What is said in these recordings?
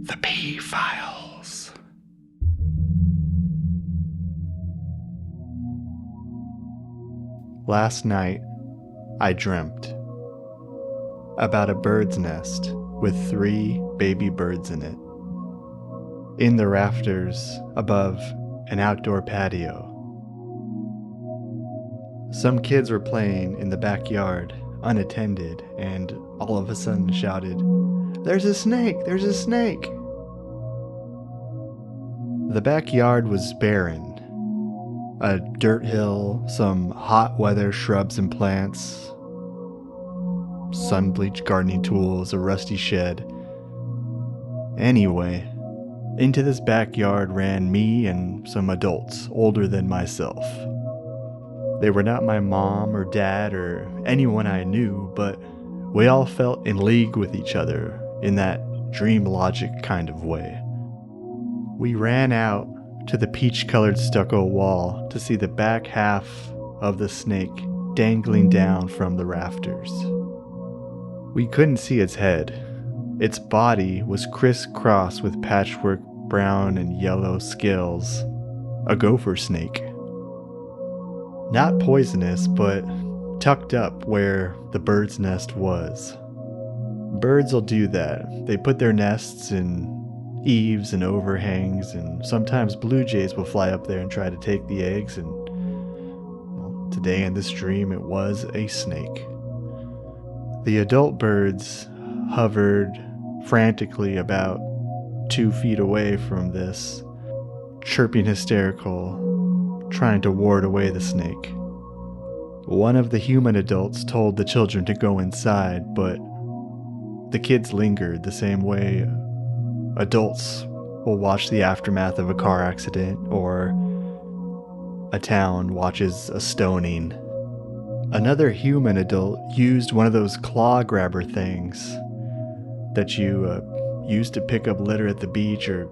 The P-Files. Last night, I dreamt about a bird's nest with 3 baby birds in it, in the rafters above an outdoor patio. Some kids were playing in the backyard, unattended, and all of a sudden shouted, "There's a snake! There's a snake!" The backyard was barren. A dirt hill, some hot weather shrubs and plants, sun-bleached gardening tools, a rusty shed. Anyway, into this backyard ran me and some adults older than myself. They were not my mom or dad or anyone I knew, but we all felt in league with each other in that dream logic kind of way. We ran out to the peach-colored stucco wall to see the back half of the snake dangling down from the rafters. We couldn't see its head. Its body was crisscrossed with patchwork brown and yellow scales. A gopher snake. Not poisonous, but tucked up where the bird's nest was. Birds will do that. They put their nests in eaves and overhangs, and sometimes blue jays will fly up there and try to take the eggs, and well, today in this dream it was a snake. The adult birds hovered frantically about 2 feet away from this, chirping hysterical, trying to ward away the snake. One of the human adults told the children to go inside, but the kids lingered the same way adults will watch the aftermath of a car accident or a town watches a stoning. Another human adult used one of those claw grabber things that you use to pick up litter at the beach or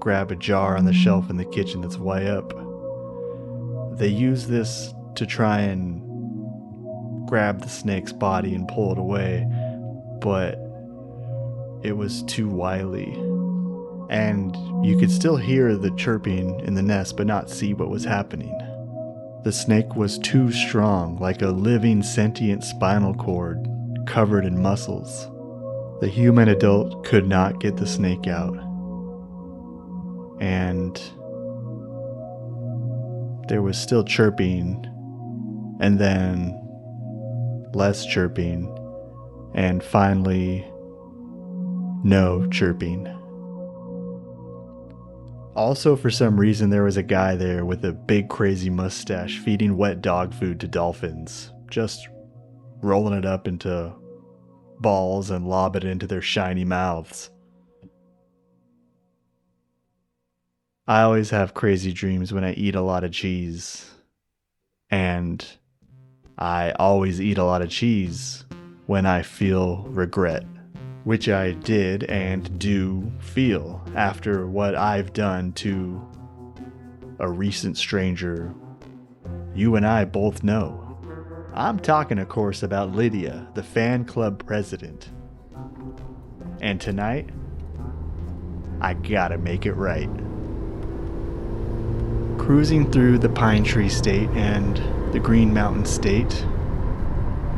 grab a jar on the shelf in the kitchen that's way up. They use this to try and grab the snake's body and pull it away, but it was too wily, and you could still hear the chirping in the nest but not see what was happening. The snake was too strong, like a living sentient spinal cord covered in muscles. The human adult could not get the snake out, and there was still chirping, and then less chirping, and finally no chirping. Also, for some reason, there was a guy there with a big crazy mustache feeding wet dog food to dolphins, just rolling it up into balls and lob it into their shiny mouths. I always have crazy dreams when I eat a lot of cheese, and I always eat a lot of cheese when I feel regret, which I did and do feel after what I've done to a recent stranger you and I both know. I'm talking, of course, about Lydia, the fan club president. And tonight, I gotta make it right. Cruising through the Pine Tree State and the Green Mountain State,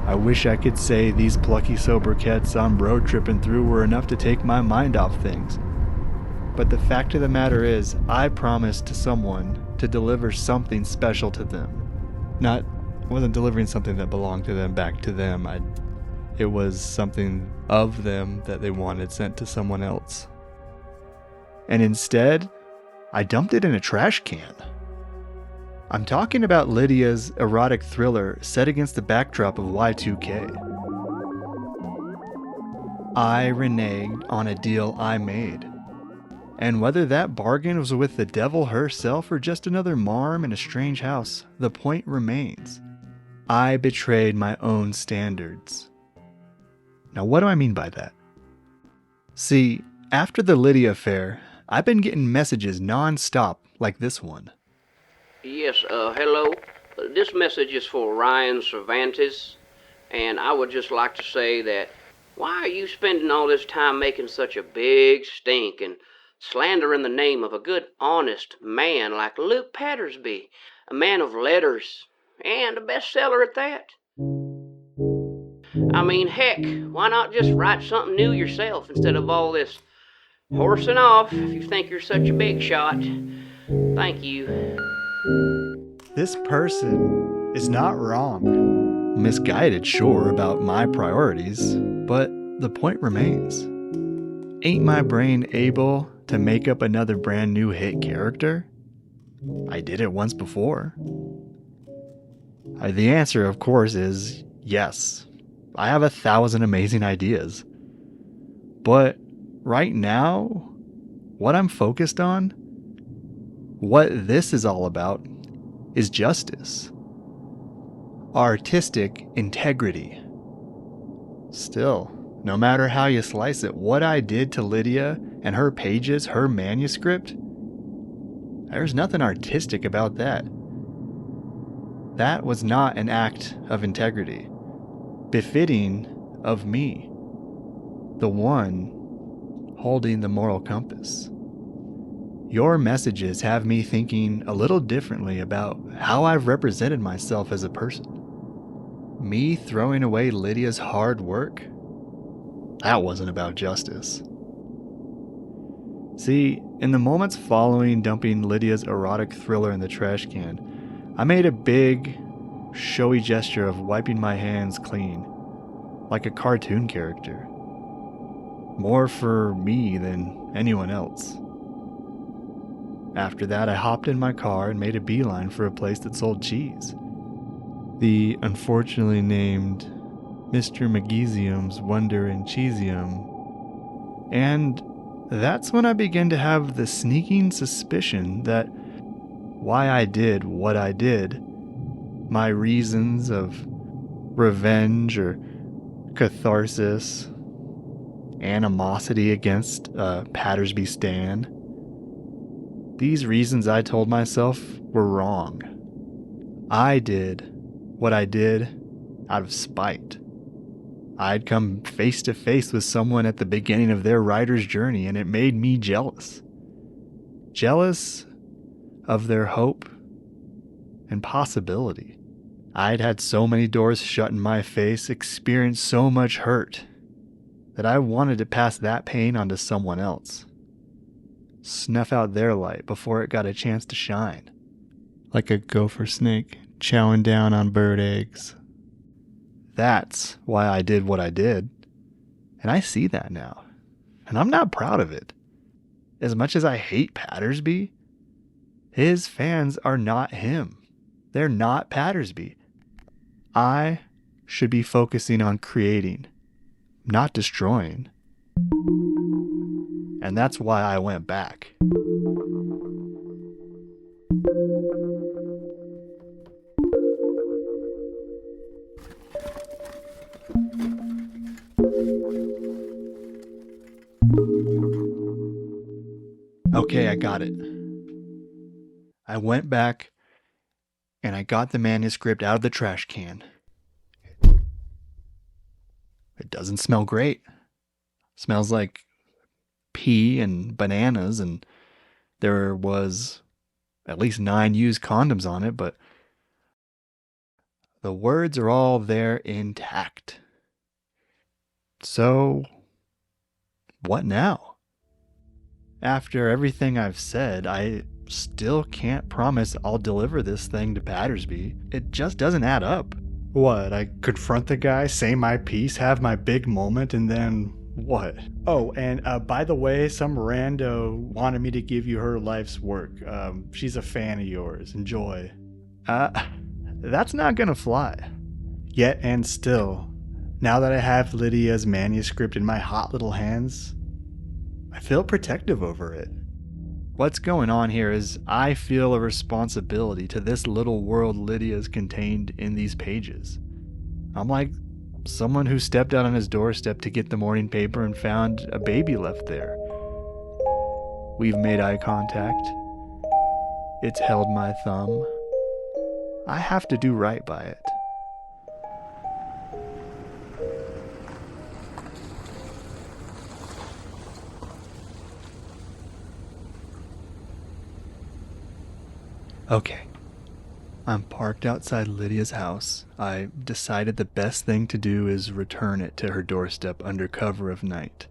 I wish I could say these plucky sobriquets I'm road tripping through were enough to take my mind off things. But the fact of the matter is, I promised to someone to deliver something special to them. I wasn't delivering something that belonged to them back to them. It was something of them that they wanted sent to someone else. And instead, I dumped it in a trash can. I'm talking about Lydia's erotic thriller set against the backdrop of Y2K. I reneged on a deal I made. And whether that bargain was with the devil herself or just another marm in a strange house, the point remains. I betrayed my own standards. Now, what do I mean by that? See, after the Lydia affair, I've been getting messages non-stop like this one. Yes, hello. This message is for Ryan Cervantes, and I would just like to say that Why are you spending all this time making such a big stink and slandering the name of a good, honest man like Luke Pattersby, a man of letters, and a bestseller at that? I mean, heck, why not just write something new yourself instead of all this horsing off if you think you're such a big shot? Thank you. This person is not wrong. Misguided, sure, about my priorities, but the point remains. Ain't my brain able to make up another brand new hit character? I did it once before. The answer, of course, is yes. I have 1,000 amazing ideas. But right now, what I'm focused on, what this is all about, is justice. Artistic integrity. Still, no matter how you slice it, what I did to Lydia and her pages, her manuscript, there's nothing artistic about that. That was not an act of integrity, befitting of me, the one holding the moral compass. Your messages have me thinking a little differently about how I've represented myself as a person. Me throwing away Lydia's hard work? That wasn't about justice. See, in the moments following dumping Lydia's erotic thriller in the trash can, I made a big, showy gesture of wiping my hands clean, like a cartoon character. More for me than anyone else. After that, I hopped in my car and made a beeline for a place that sold cheese. The unfortunately named Mr. Magesium's Wonder and Cheesium. And that's when I began to have the sneaking suspicion that why I did what I did, my reasons of revenge or catharsis, animosity against Pattersby stan, these reasons I told myself were wrong. I did what I did out of spite. I'd come face to face with someone at the beginning of their writer's journey, and it made me jealous. Jealous of their hope and possibility. I'd had so many doors shut in my face, experienced so much hurt, that I wanted to pass that pain onto someone else. Snuff out their light before it got a chance to shine. Like a gopher snake chowing down on bird eggs. That's why I did what I did. And I see that now. And I'm not proud of it. As much as I hate Pattersby, his fans are not him. They're not Pattersby. I should be focusing on creating, not destroying. And that's why I went back. Okay, I got it. I went back and I got the manuscript out of the trash can. It doesn't smell great. It smells like pee and bananas, and there was at least 9 used condoms on it, but the words are all there intact. So, what now? After everything I've said, I still can't promise I'll deliver this thing to Pattersby. It just doesn't add up. What, I confront the guy, say my piece, have my big moment, and then what? Oh, and by the way, some rando wanted me to give you her life's work. She's a fan of yours. Enjoy. That's not gonna fly. Yet and still, now that I have Lydia's manuscript in my hot little hands, I feel protective over it. What's going on here is I feel a responsibility to this little world Lydia's contained in these pages. I'm like someone who stepped out on his doorstep to get the morning paper and found a baby left there. We've made eye contact. It's held my thumb. I have to do right by it. Okay. I'm parked outside Lydia's house. I decided the best thing to do is return it to her doorstep under cover of night.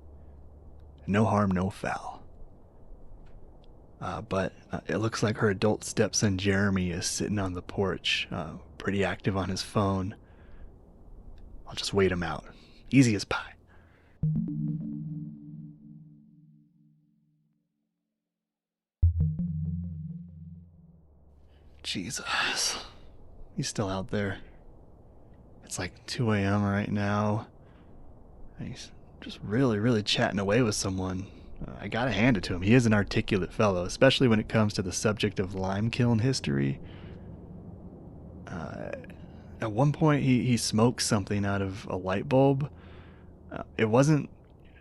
No harm, no foul. But it looks like her adult stepson Jeremy is sitting on the porch, pretty active on his phone. I'll just wait him out. Easy as pie. Jesus. He's still out there. It's like 2 a.m. right now. He's just really chatting away with someone. I gotta hand it to him. He is an articulate fellow, especially when it comes to the subject of lime kiln history. At one point, he smoked something out of a light bulb. It wasn't,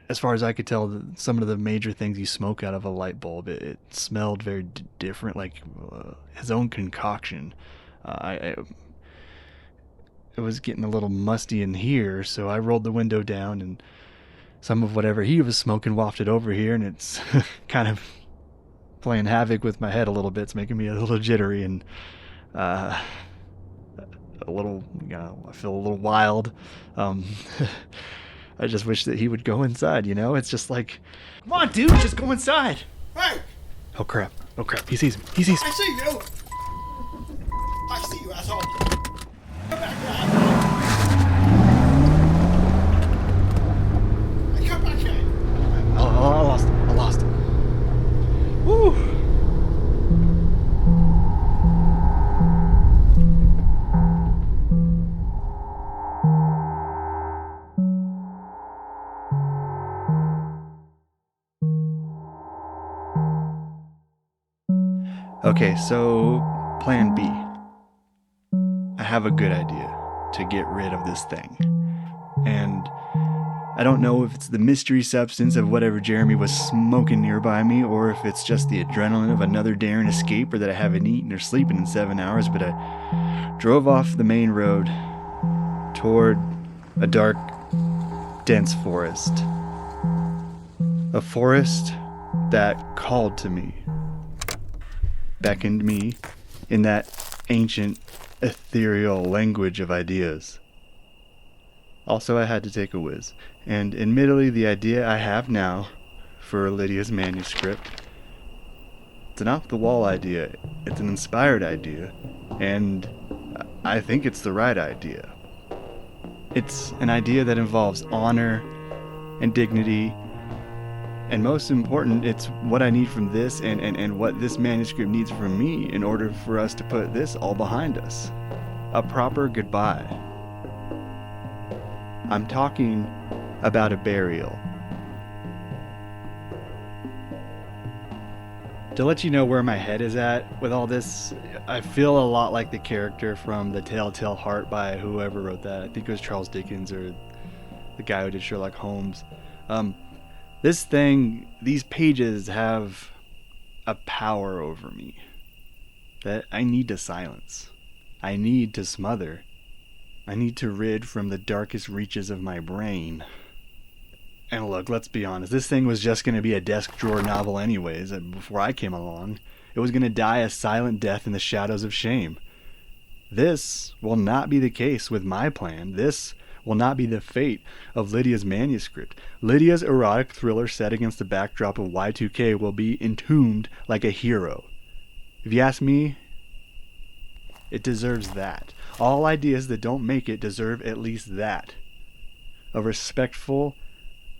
as far as I could tell, some of the major things you smoke out of a light bulb. It smelled very different, like his own concoction. It was getting a little musty in here, so I rolled the window down and some of whatever he was smoking wafted over here, and it's kind of playing havoc with my head a little bit. It's making me a little jittery and a little, I feel a little wild. I just wish that he would go inside, It's just like, come on, dude, just go inside. Hey! Oh, crap. He sees me. I see you! I see you, asshole! Come back here, asshole! Hey, come back here! I lost him. Woo! Okay, so plan B. I have a good idea to get rid of this thing. And I don't know if it's the mystery substance of whatever Jeremy was smoking nearby me, or if it's just the adrenaline of another daring escape, or that I haven't eaten or sleeping in 7 hours, but I drove off the main road toward a dark, dense forest. A forest that called to me, beckoned me in that ancient, ethereal language of ideas. Also, I had to take a whiz, and admittedly, the idea I have now for Lydia's manuscript, it's an off-the-wall idea, it's an inspired idea, and I think it's the right idea. It's an idea that involves honor and dignity, and most important, it's what I need from this and what this manuscript needs from me in order for us to put this all behind us. A proper goodbye. I'm talking about a burial. To let you know where my head is at with all this, I feel a lot like the character from The Telltale Heart by whoever wrote that. I think it was Charles Dickens or the guy who did Sherlock Holmes. These pages have a power over me that I need to silence. I need to smother. I need to rid from the darkest reaches of my brain. And look, let's be honest, this thing was just going to be a desk drawer novel anyways. Before I came along, it was going to die a silent death in the shadows of shame. This will not be the case with my plan. This will not be the fate of Lydia's manuscript. Lydia's erotic thriller set against the backdrop of Y2K will be entombed like a hero. If you ask me, it deserves that. All ideas that don't make it deserve at least that. A respectful,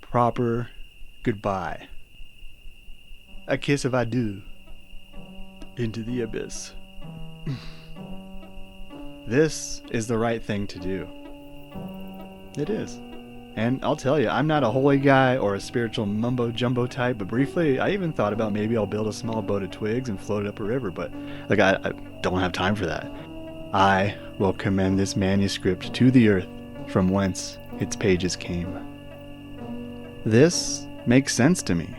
proper goodbye. A kiss of adieu into the abyss. This is the right thing to do. It is. And I'll tell you, I'm not a holy guy or a spiritual mumbo-jumbo type, but briefly, I even thought about maybe I'll build a small boat of twigs and float it up a river, but I don't have time for that. I will commend this manuscript to the earth from whence its pages came. This makes sense to me.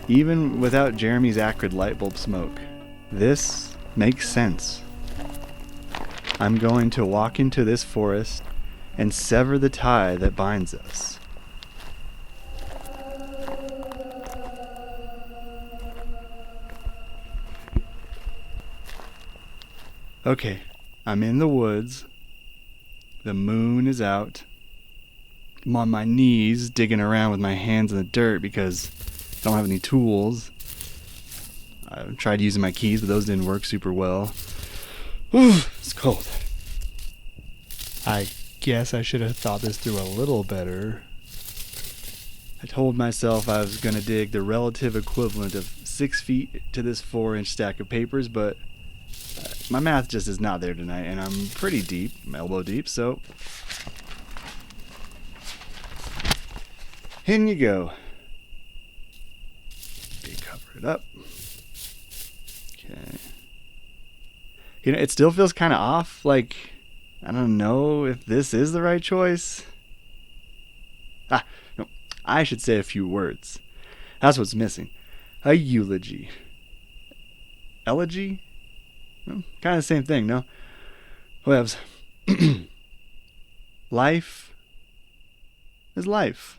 Even without Jeremy's acrid light bulb smoke, this makes sense. I'm going to walk into this forest and sever the tie that binds us. Okay, I'm in the woods. The moon is out. I'm on my knees digging around with my hands in the dirt because I don't have any tools. I tried using my keys, but those didn't work super well. Ooh, it's cold. I guess I should have thought this through a little better. I told myself I was going to dig the relative equivalent of 6 feet to this 4-inch stack of papers, but my math just is not there tonight, and I'm pretty deep, elbow deep, so in you go. Cover it up. Okay. You know, it still feels kind of off, like, I don't know if this is the right choice. No, I should say a few words. That's what's missing. A eulogy. Elegy? Well, kind of the same thing, no? Whatevs. Life is life.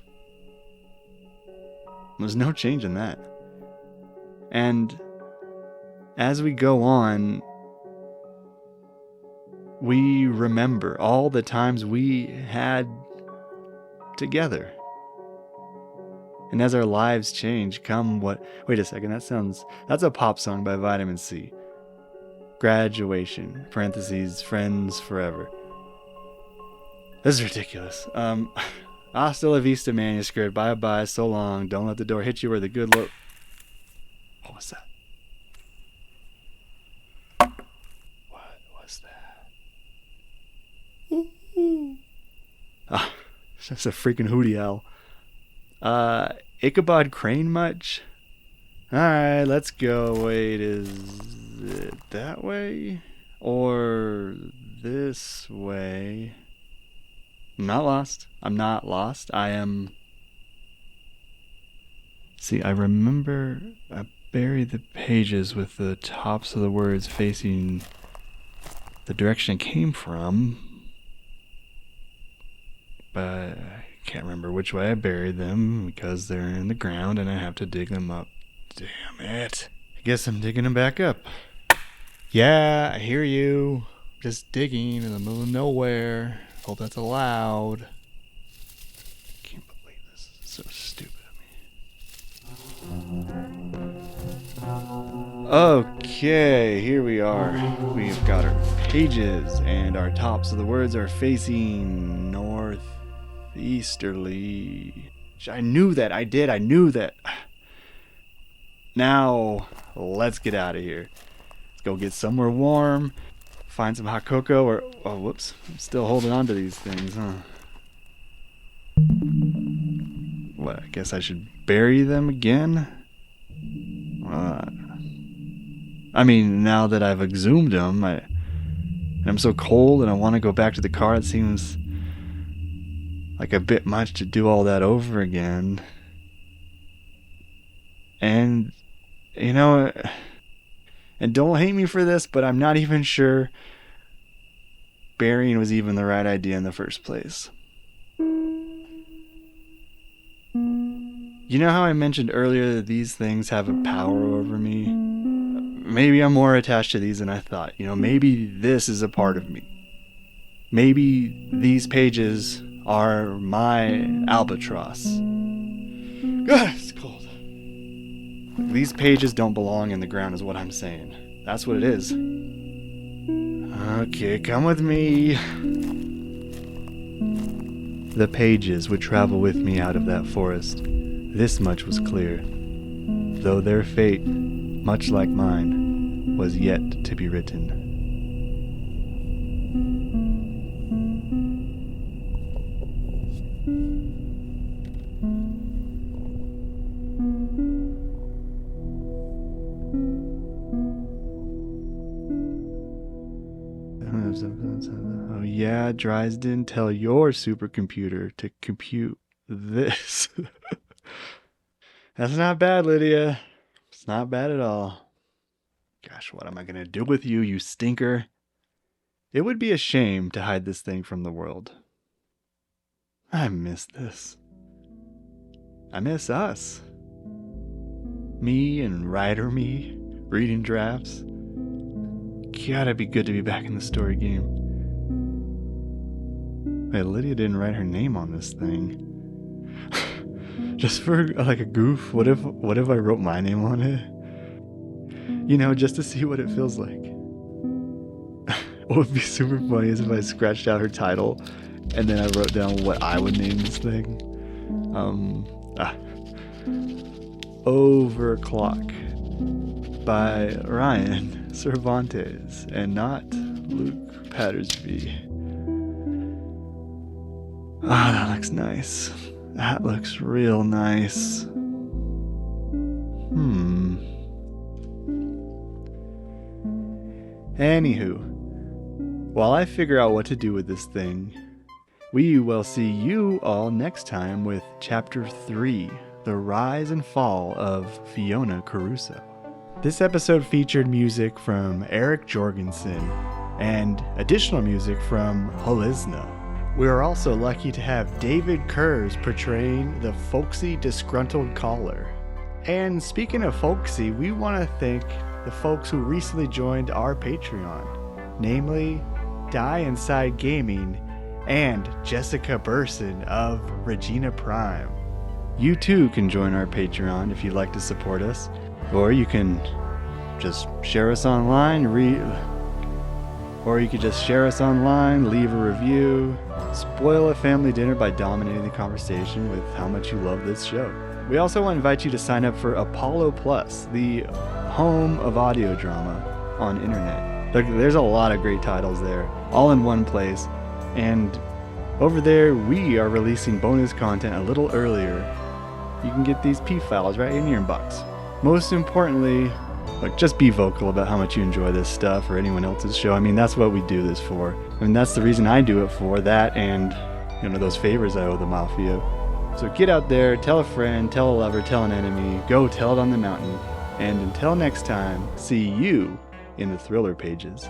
There's no change in that. And as we go on, we remember all the times we had together. And as our lives change, come what... Wait a second, that's a pop song by Vitamin C. Graduation, parentheses, friends forever. This is ridiculous. Hasta la vista manuscript, bye-bye, so long, don't let the door hit you where the good look... What was that? What was that? Ah, it's just a freaking hootie owl. Ichabod Crane much? Alright, let's go. Wait, is it that way? Or this way? I'm not lost. I'm not lost. I am... See, I remember I buried the pages with the tops of the words facing the direction it came from. But I can't remember which way I buried them because they're in the ground and I have to dig them up. Damn it. I guess I'm digging them back up. Yeah, I hear you. Just digging in the middle of nowhere. Hope that's allowed. I can't believe this is so stupid of me. Okay, here we are. We've got our pages and our tops of the words are facing northeasterly. I knew that. I knew that. Now, let's get out of here. Let's go get somewhere warm. Find some hot cocoa or... Oh, whoops. I'm still holding on to these things, huh? What, I guess I should bury them again? I mean, now that I've exhumed them, I'm so cold and I want to go back to the car. It seems like a bit much to do all that over again. And, you know... And don't hate me for this, but I'm not even sure burying was even the right idea in the first place. You know how I mentioned earlier that these things have a power over me? Maybe I'm more attached to these than I thought. You know, maybe this is a part of me. Maybe these pages are my albatross. God, it's cold. These pages don't belong in the ground is what I'm saying. That's what it is. Okay, come with me. The pages would travel with me out of that forest. This much was clear. Though their fate, much like mine, was yet to be written. Oh yeah, Dresden, tell your supercomputer to compute this. That's not bad, Lydia. It's not bad at all. Gosh, what am I gonna do with you, you stinker? It would be a shame to hide this thing from the world. I miss this. I miss us. Me and Writer Me, reading drafts. gotta be good to be back in the story game. Wait, Lydia didn't write her name on this thing. Just for like a goof, what if I wrote my name on it? You know, just to see what it feels like. What would be super funny is if I scratched out her title and then I wrote down what I would name this thing. Overclock by Ryan Cervantes and not Luke Pattersby. Ah, that looks nice. That looks real nice. Anywho, while I figure out what to do with this thing, we will see you all next time with Chapter 3, The Rise and Fall of Fiona Caruso. This episode featured music from Eric Jorgensen and additional music from Holizna. We are also lucky to have David Kurze portraying the folksy disgruntled caller. And speaking of folksy, we want to thank the folks who recently joined our Patreon, namely Die Inside Gaming and Jessica Burson of Regina Prime. You too can join our Patreon if you'd like to support us, or you can just share us online, leave a review, spoil a family dinner by dominating the conversation with how much you love this show. We also want to invite you to sign up for Apollo Plus, the home of audio drama on internet. There's a lot of great titles there, all in one place, and over there we are releasing bonus content a little earlier. You can get these P files right in your inbox. Most importantly, just be vocal about how much you enjoy this stuff or anyone else's show. I mean, that's what we do this for. I mean, that's the reason I do it for, that and, those favors I owe the Mafia. So get out there, tell a friend, tell a lover, tell an enemy, go tell it on the mountain. And until next time, see you in the thriller pages.